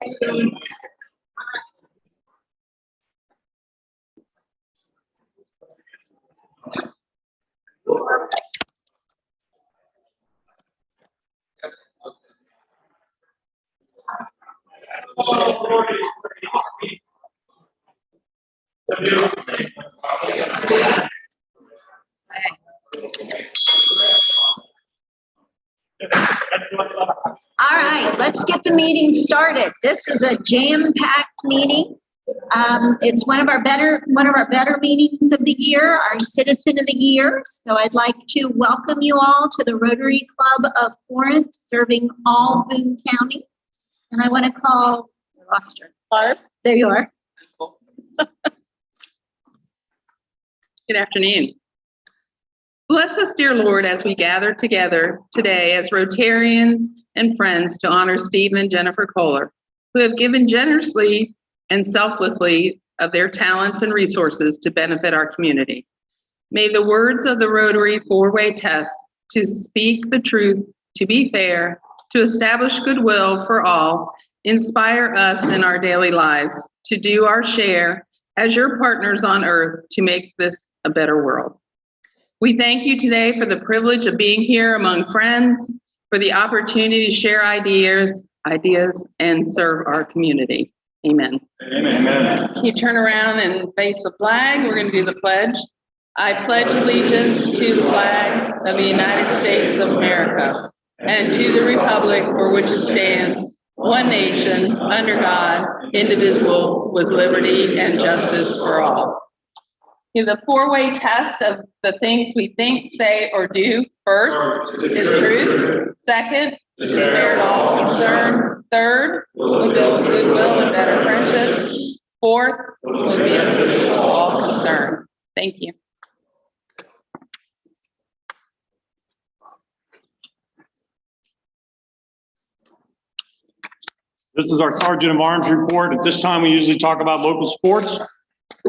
All right, let's get the meeting started. This is a jam-packed meeting. It's one of our better meetings of the year, our Citizen of the Year. So I'd like to welcome you all to the Rotary Club of Florence, serving all Boone County. And I want to call, I lost her. Barb, there you are. Good afternoon. Bless us, dear Lord, as we gather together today as Rotarians and friends to honor Steve and Jennifer Kohler, who have given generously and selflessly of their talents and resources to benefit our community. May the words of the Rotary four-way test to speak the truth, to be fair, to establish goodwill for all, inspire us in our daily lives to do our share as your partners on earth to make this a better world. We thank you today for the privilege of being here among friends, for the opportunity to share ideas, and serve our community. Amen. Amen. Can you turn around and face the flag? We're going to do the pledge. I pledge allegiance to the flag of the United States of America and to the republic for which it stands, one nation, under God, indivisible, with liberty and justice for all. The four-way test of the things we think, say, or do. First is truth. Second is fair to all concerned. Third will build goodwill and better friendship. Fourth will be to all concerned. Thank you. This is our Sergeant of Arms report. At this time, we usually talk about local sports.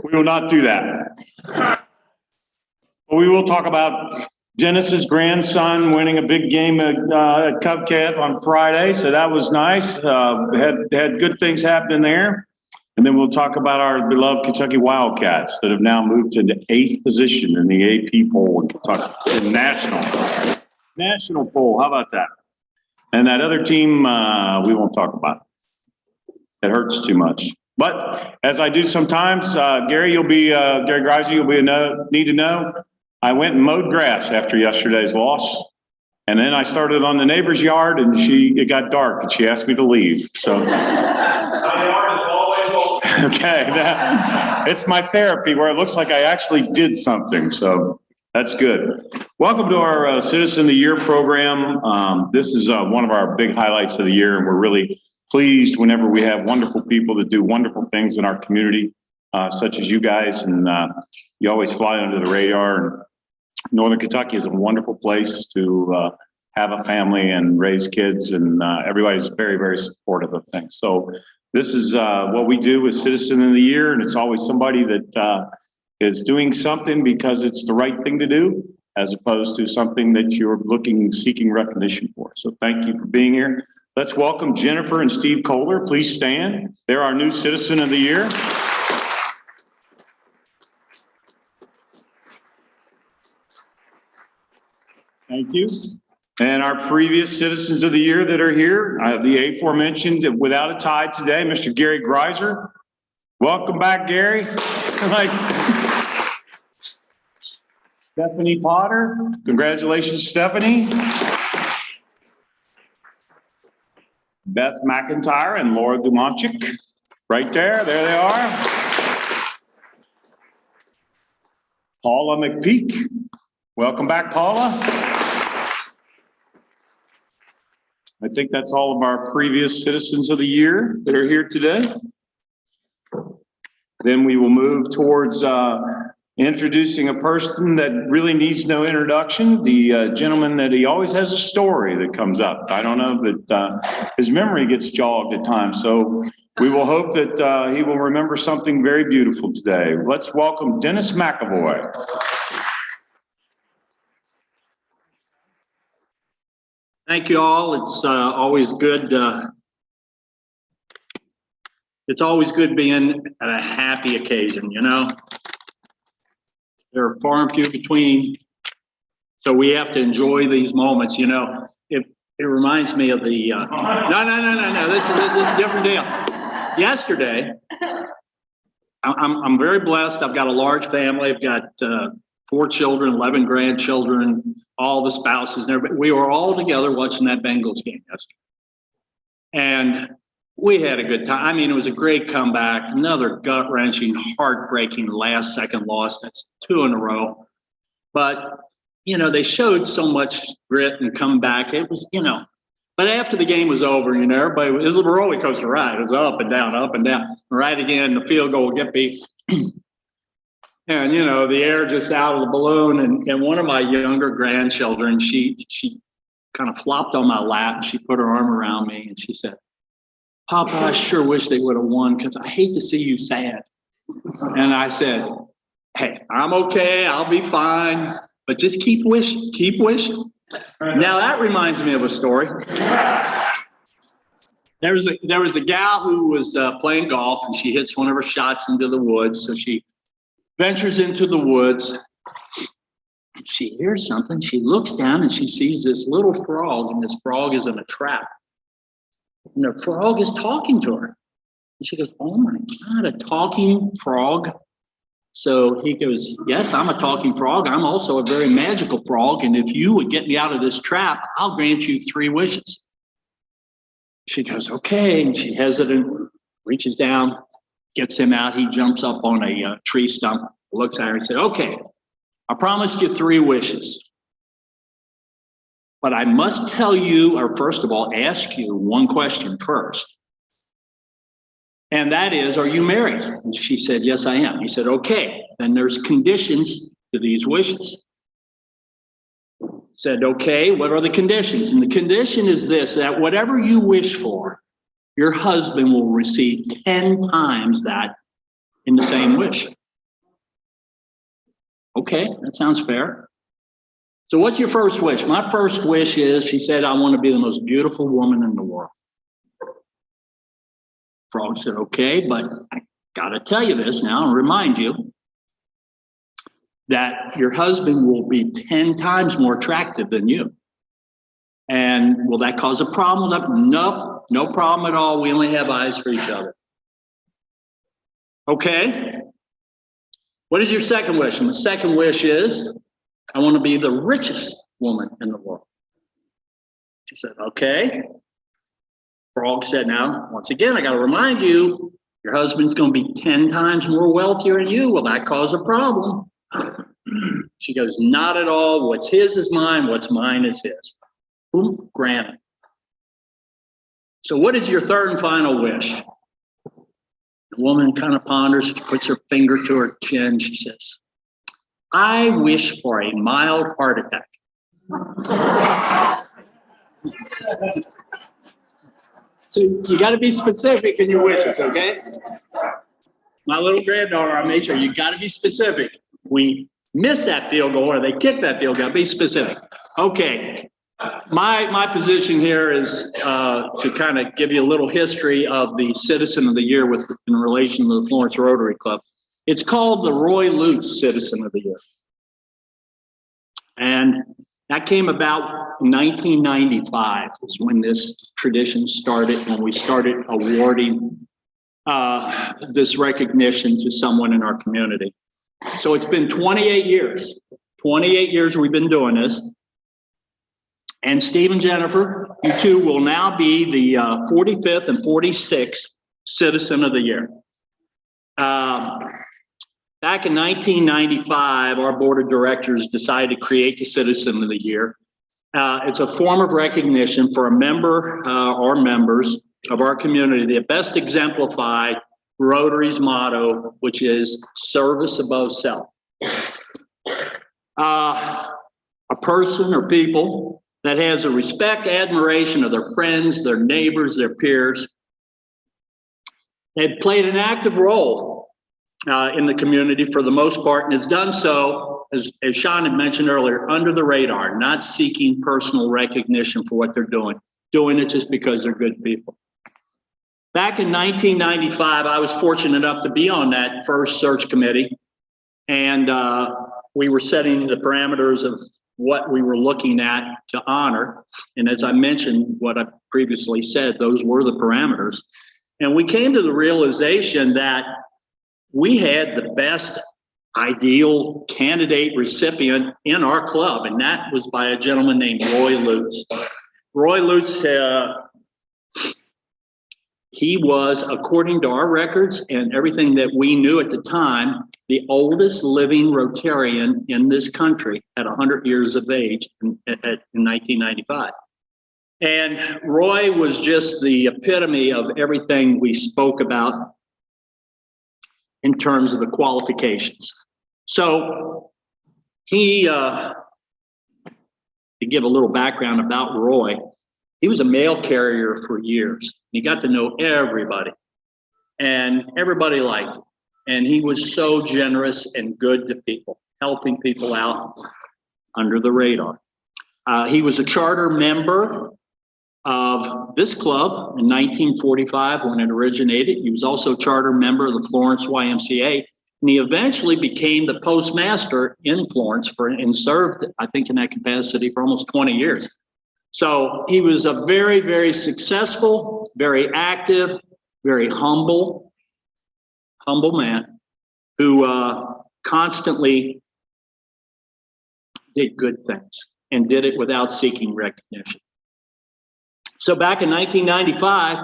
We will not do that. But we will talk about Dennis's grandson winning a big game at Covcath on Friday, so that was nice. Had good things happening there. And then we'll talk about our beloved Kentucky Wildcats that have now moved to the 8th position in the AP poll in Kentucky, in national poll. How about that? And that other team, we won't talk about. It hurts too much. But as I do sometimes, Gary Greiser, you'll need to know, I went and mowed grass after yesterday's loss. And then I started on the neighbor's yard and it got dark and she asked me to leave. So, okay, it's my therapy where it looks like I actually did something. So that's good. Welcome to our Citizen of the Year program. This is one of our big highlights of the year, and we're really pleased whenever we have wonderful people that do wonderful things in our community, such as you guys, and you always fly under the radar. And Northern Kentucky is a wonderful place to have a family and raise kids, and everybody's very, very supportive of things. So this is what we do with Citizen of the Year, and it's always somebody that is doing something because it's the right thing to do, as opposed to something that you're seeking recognition for. So thank you for being here. Let's welcome Jennifer and Steve Kohler. Please stand. They're our new Citizen of the Year. Thank you. And our previous Citizens of the Year that are here, the aforementioned, without a tie today, Mr. Gary Greiser. Welcome back, Gary. Stephanie Potter. Congratulations, Stephanie. Beth McIntyre and Laura Dumanchik. Right there they are. Paula McPeak. Welcome back, Paula. I think that's all of our previous Citizens of the Year that are here today. Then we will move towards introducing a person that really needs no introduction, the gentleman that he always has a story that comes up. I don't know that his memory gets jogged at times, so we will hope that he will remember something very beautiful today. Let's welcome Dennis McAvoy. Thank you all. It's always good it's always good being at a happy occasion, you know? They're far and few between. So we have to enjoy these moments, you know? It reminds me of the, no, this is a different deal. Yesterday, I'm very blessed. I've got a large family. I've got 4 children, 11 grandchildren, all the spouses and everybody. We were all together watching that Bengals game yesterday. And we had a good time. I mean, it was a great comeback. Another gut-wrenching, heartbreaking last-second loss. That's 2 in a row. But, you know, they showed so much grit and comeback. It was, you know, but after the game was over, you know, everybody, it was a roller coaster ride. It was up and down, up and down. Right again, the field goal will get beat. And, you know, the air just out of the balloon. And one of my younger grandchildren, she kind of flopped on my lap and she put her arm around me and she said, "Papa, I sure wish they would have won because I hate to see you sad." And I said, "Hey, I'm okay. I'll be fine. But just keep wishing, keep wishing." Now that reminds me of a story. There was a gal who was playing golf and she hits one of her shots into the woods. So she ventures into the woods. She hears something. She looks down and she sees this little frog, and this frog is in a trap. And the frog is talking to her. And she goes, "Oh my God, a talking frog." So he goes, "Yes, I'm a talking frog. I'm also a very magical frog. And if you would get me out of this trap, I'll grant you 3 wishes. She goes, "Okay." And she hesitant, reaches down, gets him out. He jumps up on a tree stump, looks at her and said, "Okay, I promised you 3 wishes. But I must tell you, or first of all, ask you one question first. And that is, are you married?" And she said, "Yes, I am." He said, "Okay, then there's conditions to these wishes." Said, "Okay, what are the conditions?" And the condition is this, that whatever you wish for, your husband will receive 10 times that in the same wish. Okay, that sounds fair. So what's your first wish? "My first wish is," she said, "I want to be the most beautiful woman in the world." Frog said, "Okay, but I gotta tell you this now and remind you that your husband will be 10 times more attractive than you. And will that cause a problem?" "Nope, no problem at all. We only have eyes for each other." "Okay. What is your second wish?" And the second wish is, "I want to be the richest woman in the world." She said, "Okay." Frog said, "Now, once again, I got to remind you, your husband's going to be 10 times more wealthier than you. Will that cause a problem?" She goes, "Not at all. What's his is mine. What's mine is his." Boom, granted. "So what is your third and final wish?" The woman kind of ponders. She puts her finger to her chin. She says, "I wish for a mild heart attack." So you got to be specific in your wishes, okay? My little granddaughter, I made sure you got to be specific. We miss that field goal or they kick that field goal, be specific. Okay, my position here is to kind of give you a little history of the Citizen of the Year in relation to the Florence Rotary Club. It's called the Roy Lutz Citizen of the Year. And that came about in 1995 is when this tradition started, when we started awarding this recognition to someone in our community. So it's been 28 years. 28 years we've been doing this. And Steve and Jennifer, you two will now be the 45th and 46th Citizen of the Year. Back in 1995, our board of directors decided to create the Citizen of the Year. It's a form of recognition for a member or members of our community that best exemplify Rotary's motto, which is service above self. A person or people that has a respect, admiration of their friends, their neighbors, their peers. They've played an active role in the community for the most part, and has done so, as Sean had mentioned earlier, under the radar, not seeking personal recognition for what they're doing it just because they're good people. Back in 1995, I was fortunate enough to be on that first search committee. And we were setting the parameters of what we were looking at to honor. And as I mentioned, what I previously said, those were the parameters. And we came to the realization that we had the best ideal candidate recipient in our club, and that was by a gentleman named Roy Lutz. Roy Lutz, he was, according to our records and everything that we knew at the time, the oldest living Rotarian in this country at 100 years of age in 1995. And Roy was just the epitome of everything we spoke about in terms of the qualifications. So he, to give a little background about Roy, he was a mail carrier for years. He got to know everybody, and everybody liked him. And he was so generous and good to people, helping people out under the radar. He was a charter member of this club in 1945 when it originated. He was also a charter member of the Florence YMCA, and he eventually became the postmaster in Florence and served, I think, in that capacity for almost 20 years. So he was a very, very successful, very active, very humble man who constantly did good things and did it without seeking recognition. So back in 1995,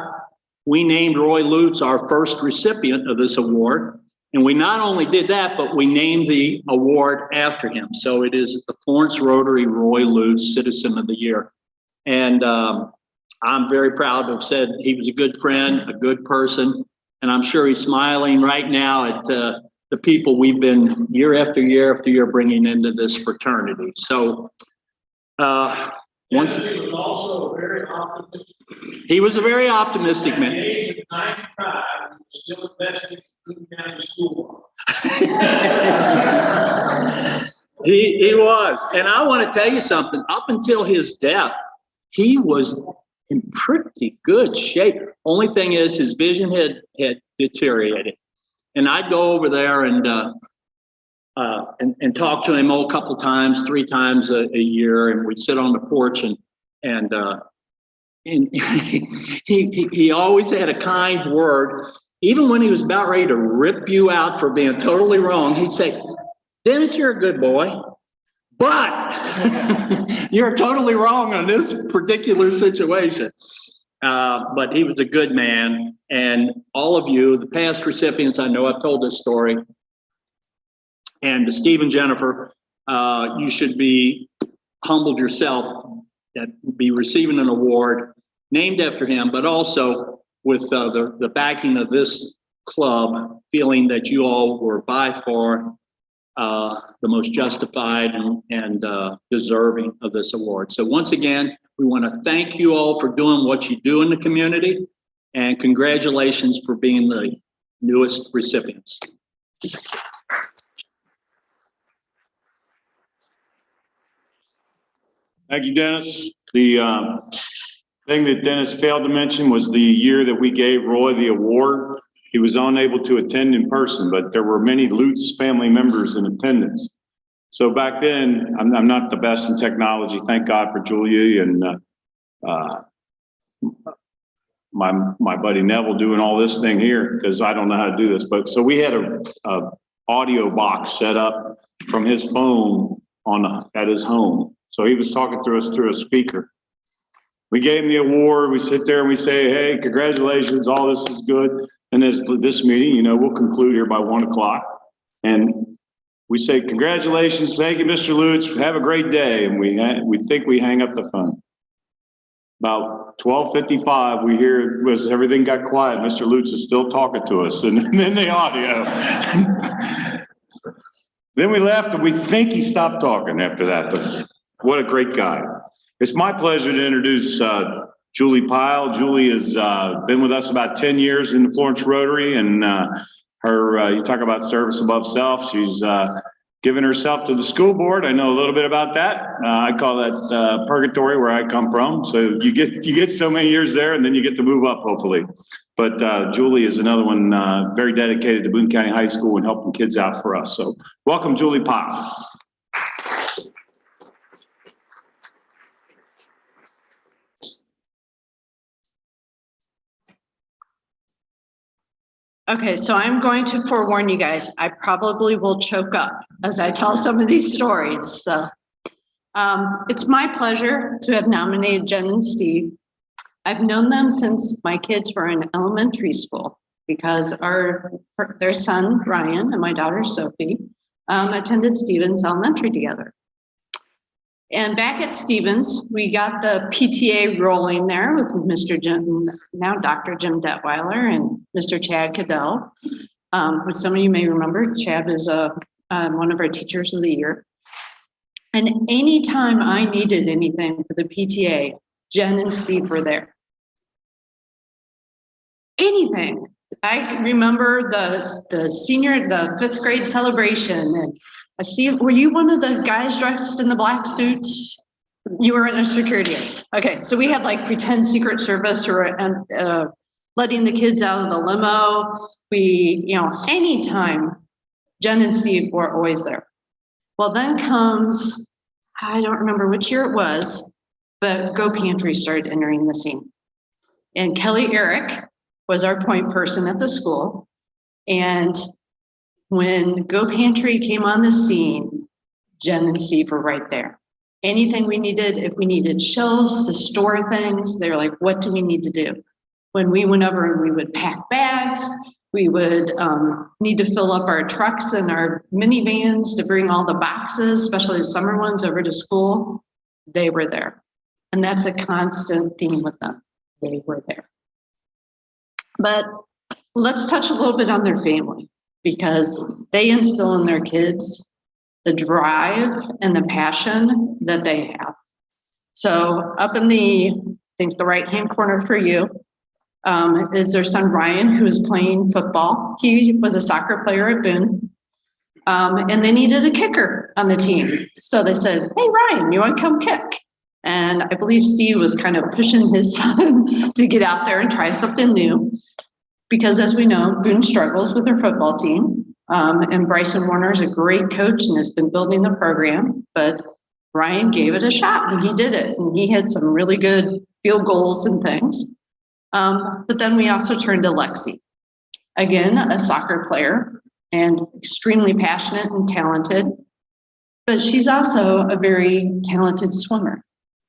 we named Roy Lutz our first recipient of this award. And we not only did that, but we named the award after him. So it is the Florence Rotary Roy Lutz Citizen of the Year. And I'm very proud to have said he was a good friend, a good person. And I'm sure he's smiling right now at the people we've been year after year after year bringing into this fraternity. So once he was also very optimistic. He was a very optimistic man. At the age of 95, he was still investing in Cook County School. He was. And I want to tell you something. Up until his death, he was in pretty good shape. Only thing is his vision had deteriorated. And I'd go over there and talk to him a couple times, 3 times a year, and we'd sit on the porch and he always had a kind word. Even when he was about ready to rip you out for being totally wrong, he'd say, "Dennis, you're a good boy, but you're totally wrong on this particular situation." But he was a good man. And all of you, the past recipients, I know I've told this story. And to Steve and Jennifer, you should be humbled yourself that be receiving an award named after him, but also with the backing of this club, feeling that you all were by far the most justified and deserving of this award. So once again, we want to thank you all for doing what you do in the community, and congratulations for being the newest recipients. Thank you, Dennis. The thing that Dennis failed to mention was the year that we gave Roy the award. He was unable to attend in person, but there were many Lutz family members in attendance. So back then, I'm not the best in technology. Thank God for Julia and my buddy Neville doing all this thing here, because I don't know how to do this. But so we had a audio box set up from his phone at his home. So he was talking to us through a speaker. We gave him the award. We sit there and we say, "Hey, congratulations, all this is good." And this meeting, we'll conclude here by 1 o'clock. And we say, "Congratulations, thank you, Mr. Lutz, have a great day." And we think we hang up the phone. About 12:55, we hear, everything got quiet. Mr. Lutz is still talking to us, and then the audio. Then we left, and we think he stopped talking after that, but what a great guy. It's my pleasure to introduce Julie Pyle. Julie has been with us about 10 years in the Florence Rotary, and you talk about service above self. She's given herself to the school board. I know a little bit about that. I call that purgatory where I come from. So you get so many years there, and then you get to move up, hopefully. But Julie is another one very dedicated to Boone County High School and helping kids out for us. So welcome, Julie Pop. Okay, so I'm going to forewarn you guys, I probably will choke up as I tell some of these stories. So it's my pleasure to have nominated Jen and Steve. I've known them since my kids were in elementary school because their son, Ryan, and my daughter, Sophie, attended Stevens Elementary together. And back at Stevens, we got the PTA rolling there with Mr. Jim, now Dr. Jim Detweiler, and Mr. Chad Cadell, which some of you may remember. Chad is one of our teachers of the year. And anytime I needed anything for the PTA, Jen and Steve were there. Anything. I remember the fifth grade celebration, and Steve, were you one of the guys dressed in the black suits? You were in a security. Okay, so we had like pretend Secret Service or letting the kids out of the limo. Anytime Jen and Steve were always there. Well, then comes, I don't remember which year it was, but Go Pantry started entering the scene. And Kelly Eric was our point person at the school. And when Go Pantry came on the scene, Jen and Steve were right there. Anything we needed, if we needed shelves to store things, they're like, what do we need to do? When we went over and we would pack bags, we would need to fill up our trucks and our minivans to bring all the boxes, especially the summer ones, over to school. They were there. And that's a constant theme with them. They were there. But let's touch a little bit on their family, because they instill in their kids the drive and the passion that they have. So up in I think the right-hand corner for you, is their son Ryan, who is playing football. He was a soccer player at Boone, and they needed a kicker on the team. So they said, hey, Ryan, you want to come kick? And I believe Steve was kind of pushing his son to get out there and try something new. Because as we know, Boone struggles with their football team. And Bryson Warner is a great coach and has been building the program. But Ryan gave it a shot and he did it. And he had some really good field goals and things. But then we also turned to Lexi. Again, a soccer player and extremely passionate and talented. But she's also a very talented swimmer.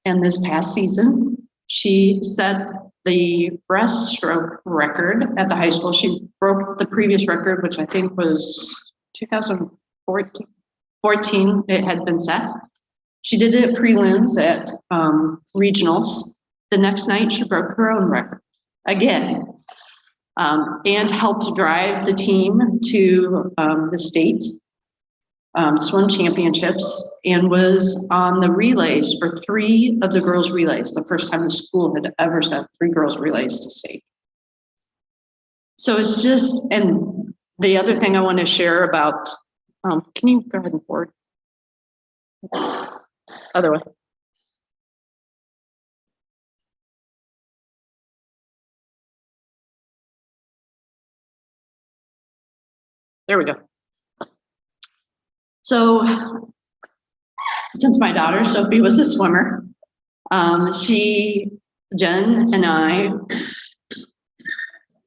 And this past season, she set the breaststroke record at the high school. She broke the previous record, which I think was 2014. It had been set. She did it at prelims at regionals. The next night, she broke her own record again, and helped to drive the team to the state swim championships, and was on the relays for 3 of the girls' relays, the first time the school had ever sent 3 girls' relays to state. So it's just, and the other thing I want to share about, can you go ahead and forward? Other way. There we go. So since my daughter, Sophie, was a swimmer, Jen and I,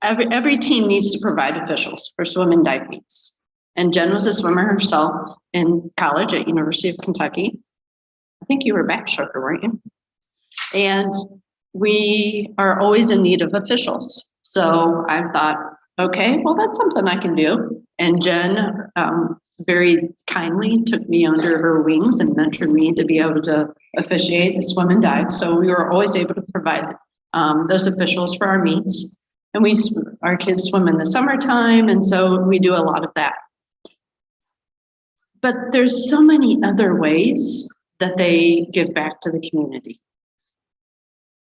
every team needs to provide officials for swim and dive meets. And Jen was a swimmer herself in college at University of Kentucky. I think you were backstroker, weren't you? And we are always in need of officials. So I thought, okay, well, that's something I can do. And Jen very kindly took me under her wings and mentored me to be able to officiate the swim and dive. So we were always able to provide those officials for our meets. And our kids swim in the summertime, and so we do a lot of that. But there's so many other ways that they give back to the community.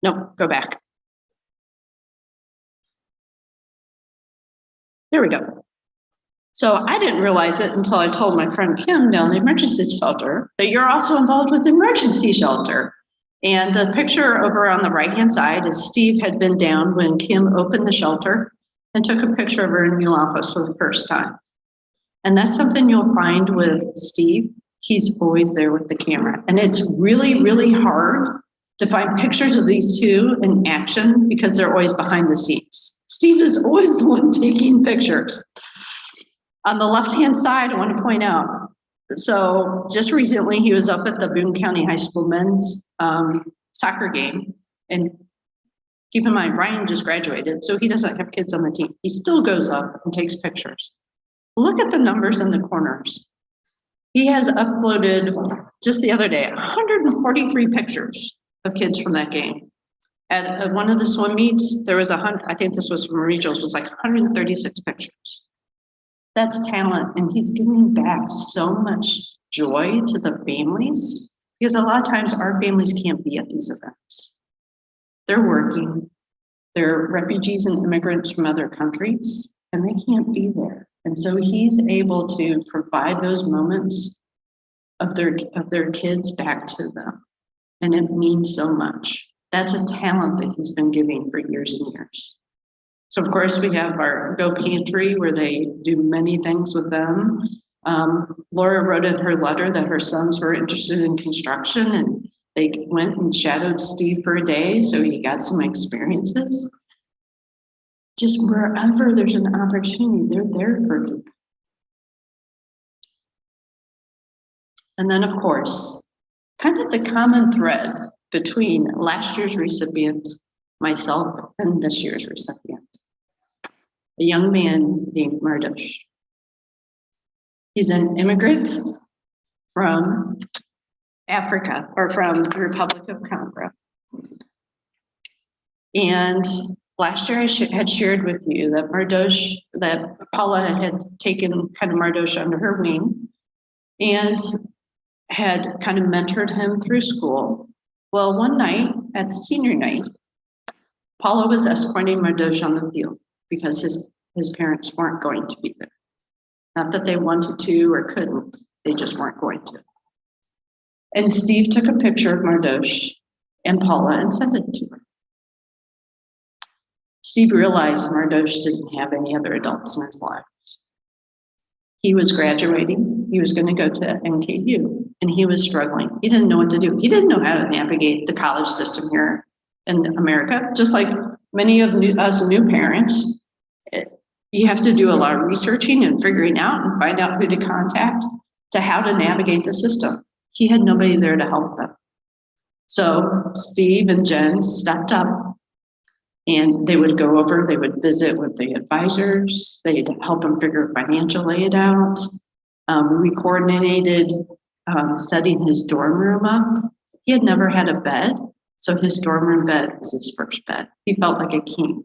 No, go back. There we go. So I didn't realize it until I told my friend Kim down the emergency shelter that you're also involved with the emergency shelter. And the picture over on the right-hand side is Steve had been down when Kim opened the shelter and took a picture of her new office for the first time. And that's something you'll find with Steve. He's always there with the camera. And it's really, really hard to find pictures of these two in action because they're always behind the scenes. Steve is always the one taking pictures. On the left-hand side, I want to point out, so just recently he was up at the Boone County High School men's soccer game. And keep in mind, Ryan just graduated, so he doesn't have kids on the team. He still goes up and takes pictures. Look at the numbers in the corners. He has uploaded, just the other day, 143 pictures of kids from that game. At one of the swim meets, there was I think this was from regionals, was like 136 pictures. That's talent, and he's giving back so much joy to the families, because a lot of times our families can't be at these events. They're working, they're refugees and immigrants from other countries, and they can't be there. And so he's able to provide those moments of their kids back to them. And it means so much. That's a talent that he's been giving for years and years. So of course we have our Go Pantry where they do many things with them. Laura wrote in her letter that her sons were interested in construction and they went and shadowed Steve for a day, so he got some experiences. Just wherever there's an opportunity, they're there for people. And then of course, kind of the common thread between last year's recipient, myself, and this year's recipient. A young man named Mardosh. He's an immigrant from Africa, or from the Republic of Congo. And last year I had shared with you that that Paula had taken kind of Mardosh under her wing and had kind of mentored him through school. Well, one night at the senior night, Paula was escorting Mardosh on the field because his parents weren't going to be there. Not that they wanted to or couldn't, they just weren't going to. And Steve took a picture of Mardosh and Paula and sent it to her. Steve realized Mardosh didn't have any other adults in his life. He was graduating, he was going to go to NKU, and he was struggling. He didn't know what to do. He didn't know how to navigate the college system here in America, just like many of us new parents. You have to do a lot of researching and figuring out and find out who to contact to how to navigate the system. He had nobody there to help them. So Steve and Jen stepped up and they would go over, they would visit with the advisors, they'd help him figure financial aid out. We coordinated setting his dorm room up. He had never had a bed, so his dorm room bed was his first bed. He felt like a king.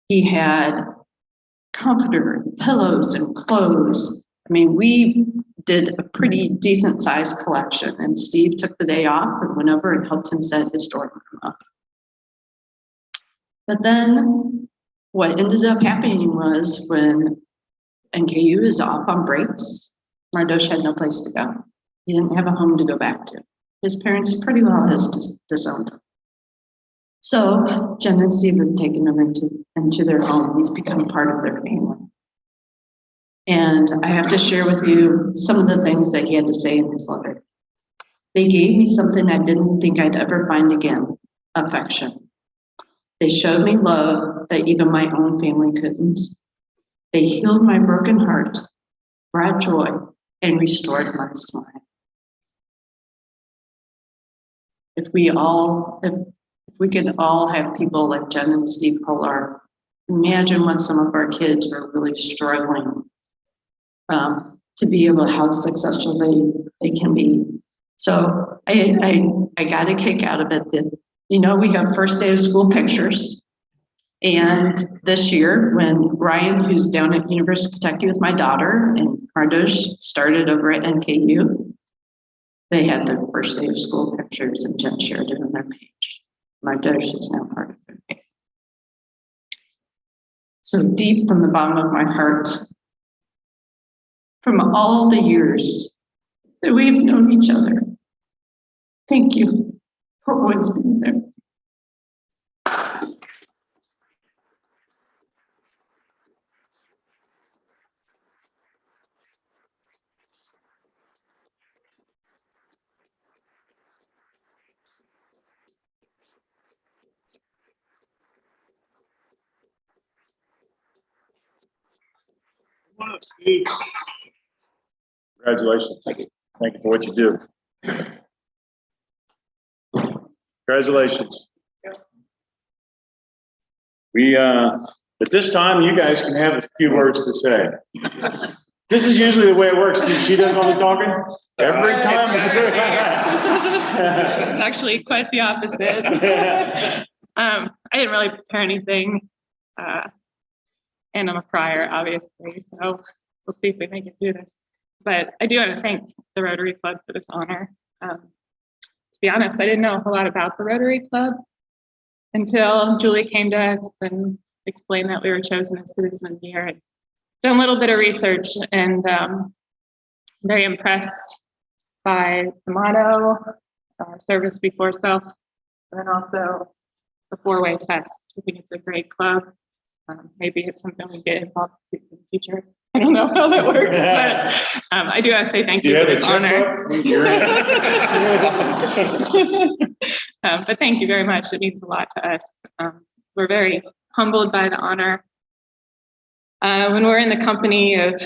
He had comforter, pillows, and clothes. I mean, we did a pretty decent sized collection, and Steve took the day off and went over and helped him set his dorm room up. But then what ended up happening was when NKU is off on breaks, Mardosh had no place to go. He didn't have a home to go back to. His parents pretty well has disowned him. So Jen and Steve have taken him into their home. He's become part of their family. And I have to share with you some of the things that he had to say in his letter. They gave me something I didn't think I'd ever find again, affection. They showed me love that even my own family couldn't. They healed my broken heart, brought joy, and restored my smile. If we could all have people like Jen and Steve Kolar, imagine when some of our kids are really struggling to be able to how successful they can be. So I got a kick out of it that, you know, we have first day of school pictures. And this year when Ryan, who's down at University of Kentucky with my daughter, and Mardosh started over at NKU, they had their first day of school pictures and Jen shared it on their page. Mardosh is now part of their page. So deep from the bottom of my heart, from all the years that we've known each other. Thank you for always being there. Congratulations. Thank you. Thank you for what you do. Congratulations. We, at this time, you guys can have a few words to say. This is usually the way it works. She does all the talking every time. It's actually quite the opposite. I didn't really prepare anything, and I'm a crier, obviously, so we'll see if we make it through this. But I do want to thank the Rotary Club for this honor. To be honest, I didn't know a whole lot about the Rotary Club until Julie came to us and explained that we were chosen as Citizen of the Year. I'd done a little bit of research, and I'm very impressed by the motto, service before self, and then also the 4-way test. I think it's a great club. Maybe it's something we get involved in the future. I don't know how that works, but I do want to say thank you for this honor. But thank you very much. It means a lot to us. We're very humbled by the honor. When we're in the company of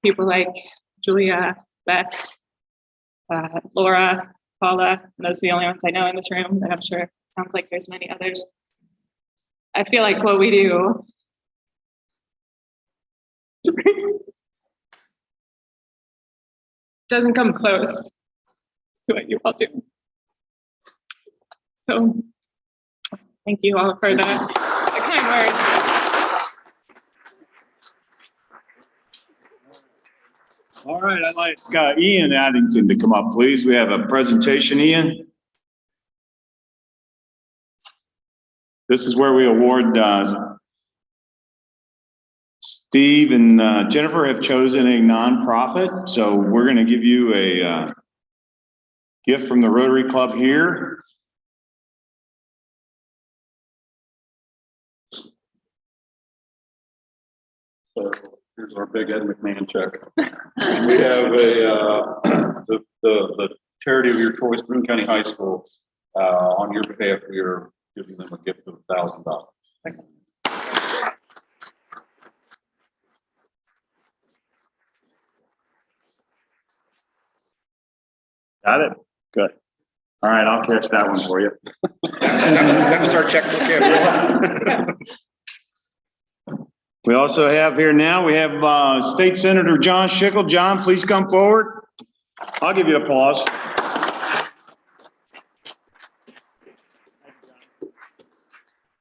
people like Julia, Beth, Laura, Paula, and those are the only ones I know in this room, but I'm sure it sounds like there's many others. I feel like what we do doesn't come close to what you all do. So thank you all for the kind words. All right, I'd like Ian Addington to come up, please. We have a presentation, Ian. This is where we award, Steve and Jennifer have chosen a nonprofit, so we're going to give you a gift from the Rotary Club here. So here's our big Ed McMahon check. We have a the charity of your choice, Boone County High School. On your behalf, we are giving them a gift of $1,000. Got it? Good. All right, I'll catch that one for you. That was our checkbook. Yeah. We also have here now, we have State Senator John Schickel. John, please come forward. I'll give you applause.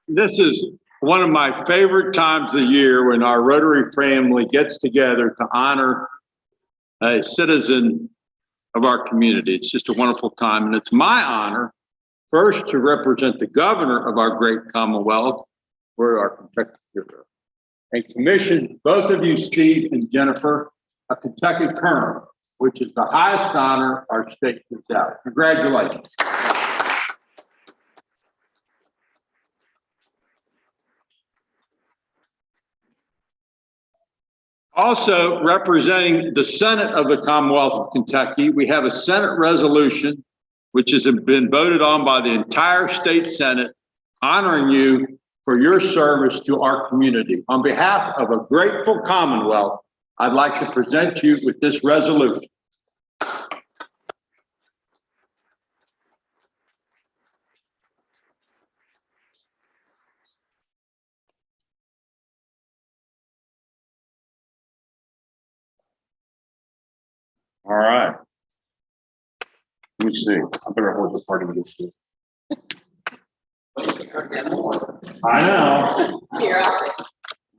This is one of my favorite times of the year when our Rotary family gets together to honor a citizen of our community. It's just a wonderful time, and it's my honor first to represent the governor of our great Commonwealth, for our Kentucky hero, and commission both of you, Steve and Jennifer, a Kentucky Colonel, which is the highest honor our state gives out. Congratulations. Also, representing the Senate of the Commonwealth of Kentucky, we have a Senate resolution which has been voted on by the entire state Senate, honoring you for your service to our community. On behalf of a grateful Commonwealth, I'd like to present you with this resolution. All right. Let me see. I better hold the party with this. I know.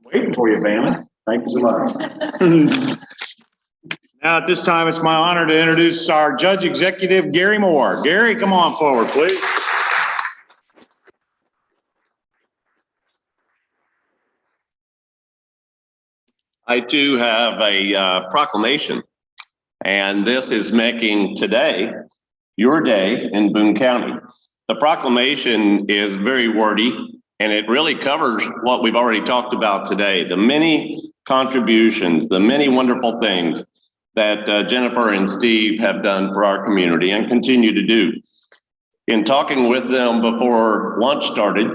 Waiting for you, Bama. Thank you so much. Now, at this time, it's my honor to introduce our Judge Executive, Gary Moore. Gary, come on forward, please. I too have a proclamation, and this is making today your day in Boone County. The proclamation is very wordy, and it really covers what we've already talked about today, the many contributions, the many wonderful things that Jennifer and Steve have done for our community and continue to do. In talking with them before lunch started,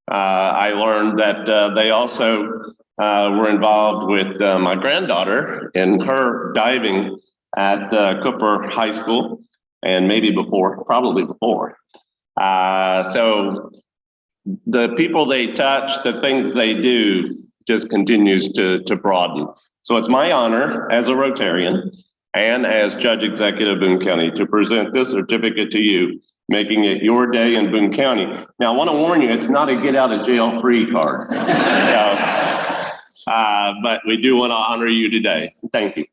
I learned that they also were involved with my granddaughter in her diving at Cooper High School, and maybe before, probably before. So the people they touch, the things they do, just continues to broaden. So it's my honor as a Rotarian and as Judge Executive Boone County to present this certificate to you, making it your day in Boone County. Now, I want to warn you, it's not a get out of jail free card. So, but we do want to honor you today. Thank you.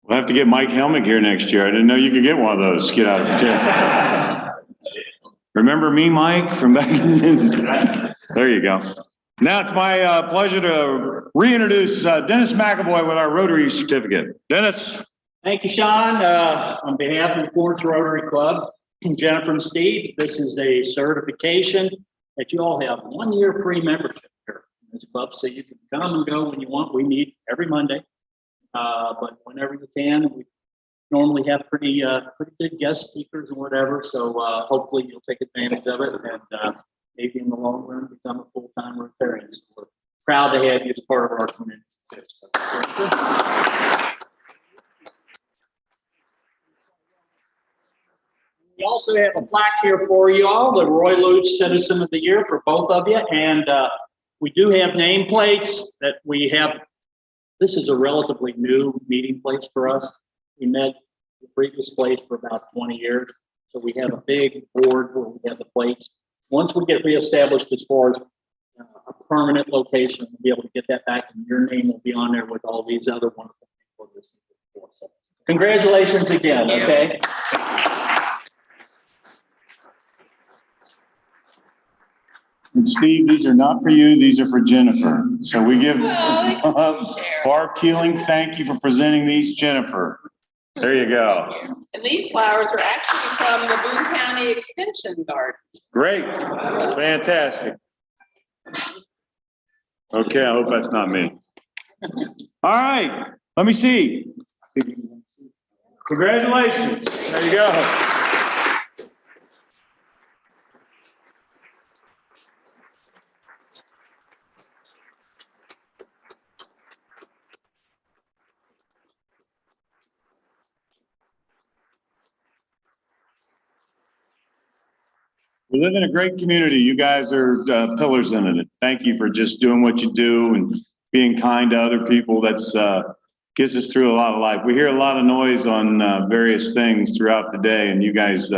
We'll have to get Mike Helmick here next year. I didn't know you could get one of those. Get out of the jail. Remember me, Mike, from back in? There you go. Now it's my pleasure to reintroduce Dennis McAvoy with our Rotary certificate. Dennis. Thank you, Sean. On behalf of the Florence Rotary Club, Jennifer and Steve, this is a certification that you all have 1 year free membership here in this club. So you can come and go when you want. We meet every Monday. But whenever you can, we normally have pretty good guest speakers and whatever. So hopefully you'll take advantage of it and maybe in the long run become a full-time Rotarian. So we're proud to have you as part of our community. We also have a plaque here for you all, the Roy Luge Citizen of the Year for both of you. And we do have nameplates that we have. This is a relatively new meeting place for us. We met the previous place for about 20 years. So we have a big board where we have the plates. Once we get reestablished as far as a permanent location, we'll be able to get that back and your name will be on there with all these other wonderful people. So congratulations again, okay? And Steve, these are not for you, these are for Jennifer. So we give Barb Keeling, thank you for presenting these, Jennifer. There you go. And these flowers are actually from the Boone County Extension Garden. Great, fantastic. Okay, I hope that's not me. All right, let me see. Congratulations, there you go. We live in a great community. You guys are pillars in it. Thank you for just doing what you do and being kind to other people. That's gets us through a lot of life. We hear a lot of noise on various things throughout the day, and you guys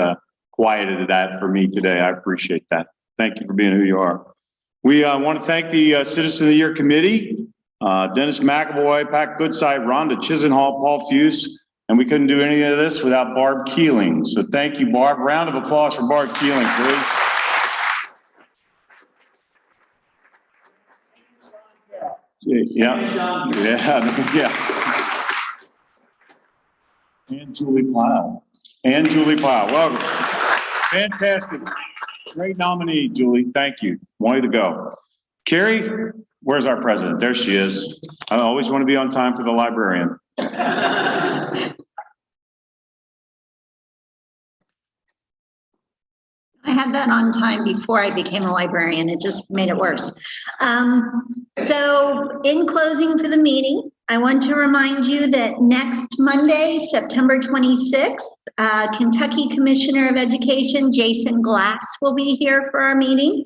quieted that for me today. I appreciate that. Thank you for being who you are. We want to thank the Citizen of the Year Committee, Dennis McAvoy, Pat Goodside, Rhonda Chisenhall, Paul Fuse. And we couldn't do any of this without Barb Keeling. So thank you, Barb. Round of applause for Barb Keeling, please. Yeah. And Julie Plow. Welcome. Fantastic. Great nominee, Julie. Thank you. Way to go. Carrie, where's our president? There she is. I always want to be on time for the librarian. I had that on time before I became a librarian. It just made it worse. So in closing for the meeting, I want to remind you that next Monday, September 26th, Kentucky Commissioner of Education, Jason Glass, will be here for our meeting.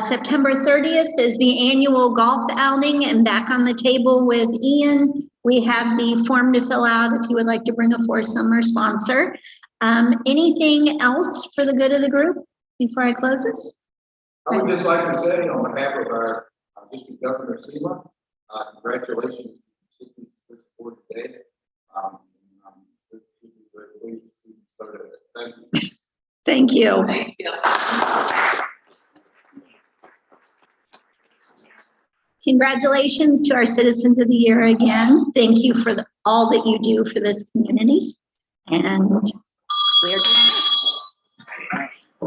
September 30th is the annual golf outing, and back on the table with Ian, we have the form to fill out if you would like to bring a foursome or sponsor. Anything else for the good of the group before I close this? I would just like to say on behalf of our District Governor Sima. Congratulations to this board today. I'm very pleased to see you started. Thank you. Thank you. Congratulations to our Citizens of the Year again. Thank you for all that you do for this community. And we are dismissed.